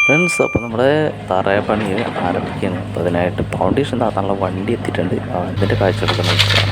Friends, അപ്പോൾ നമ്മുടെ തറയ പണി ആരംഭിക്കുകയാണ്. അപ്പോൾ അതിനായിട്ട് ഫൗണ്ടേഷൻ താത്താനുള്ള വണ്ടി എത്തിയിട്ടുണ്ട്. അതിൻ്റെ കാഴ്ചകളൊക്കെ നോക്കുക.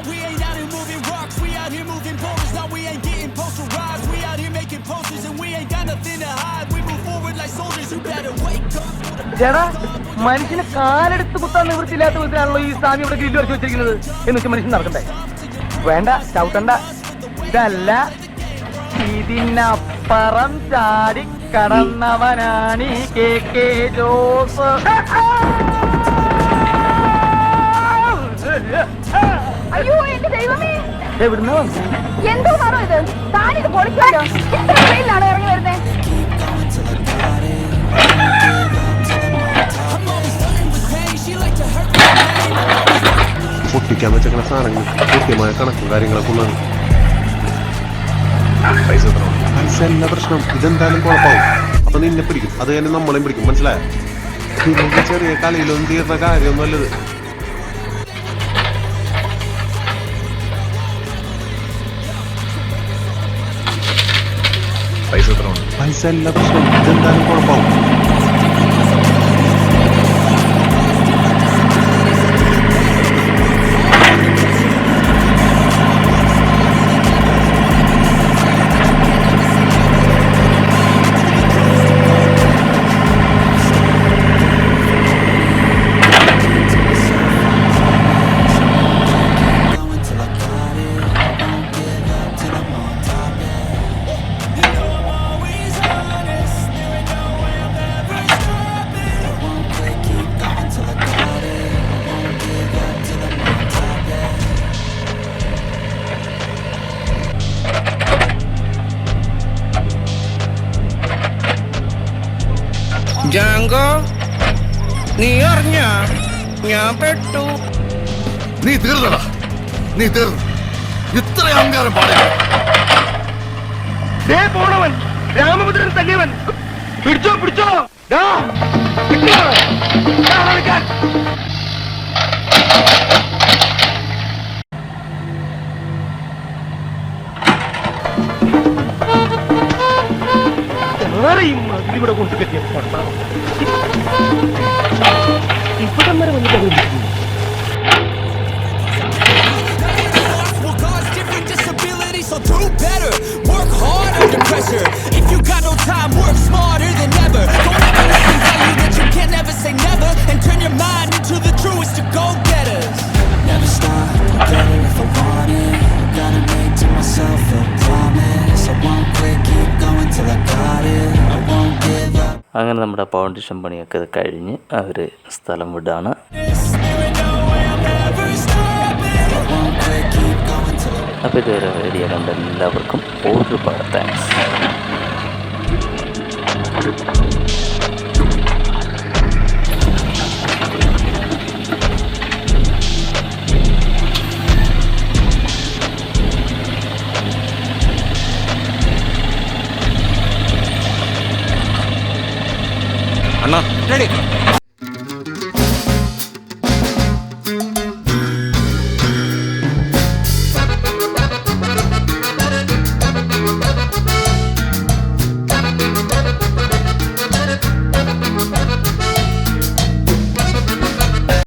We ain't out here moving rocks, we out here moving boulders. Now we ain't getting posterized, we out here making posters, and we ain't got nothing to hide. We move forward like soldiers, you better wake up. ചേട്ടാ, മനുഷ്യന് കാലെടുത്ത് കുത്താൻ നിവൃത്തിയില്ലാത്ത വിധത്തിലാണല്ലോ ഈ സ്വാമി ഇവിടെ grill വരച്ച് വെച്ചിരിക്കുന്നത്. എന്ന് വെച്ചാൽ മനുഷ്യൻ നടക്കണ്ടേ? വേണ്ട, ചവിട്ടണ്ട. ഇതല്ല, ഇതിനപ്പുറം ചാടി കടന്നവനാണ് ഈ കെ ജോസ്. അയ്യോ എന്റെ ദൈവമേ, എവിടുന്ന എന്തോ മാറോ ഇത്? താനിത് പൊളിക്കാലോ. എത്ര ട്രെയിനിലാണ് ഇറങ്ങി വരുന്നത്? പൊട്ടിക്കാൻ വെച്ചേക്കുന്ന സാധനങ്ങൾ കൃത്യമായ കണക്കും കാര്യങ്ങളൊക്കെ ഉള്ളത്. പൈസ എല്ലാ പ്രശ്നം. ഇതെന്തായാലും കുഴപ്പമാവും. അപ്പൊ നിന്നെ പിടിക്കും, അത് തന്നെ നമ്മളെയും പിടിക്കും. മനസ്സിലായോ? ഇതിന്റെ ചെറിയ കളിയിലൊന്നും തീർന്ന കാര്യമൊന്നും അല്ലത്. പൈസ എല്ലാ പ്രശ്നം. ഇതെന്തായാലും കുഴപ്പമാവും. ജാങ്കോ, നീ അറിഞ്ഞ ഞാൻ പെട്ടു. നീ തീർന്നടാ, നീ തീർന്നു. ഇത്ര അഹങ്കാരം പാടില്ല. പോണവൻ രാമഭദ്രൻ തല്ലിയവൻ. പിടിച്ചോ പിടിച്ചോ. ഇവിടെ കൊണ്ട് കെട്ടിയ ഇപ്പഴം വരെ വന്നിട്ട് So do better, work hard under pressure. If you got no time, work smarter than ever. Don't ever let them tell you that you can never say never, and turn your mind into the truest of go-getters. Never stop, get it if I want it. Gotta make to myself a promise. I won't quit, keep going till I got it. I won't give up. അങ്ങനെ നമ്മുടെ foundation പണിയൊക്കെ കഴിഞ്ഞ് അവർ സ്ഥലം വിടാണ്. അപ്പോൾ ഇതുവരെ video കണ്ട എല്ലാവർക്കും ഒരുപാട് താങ്ക്സ്. അണ്ണാ, ready?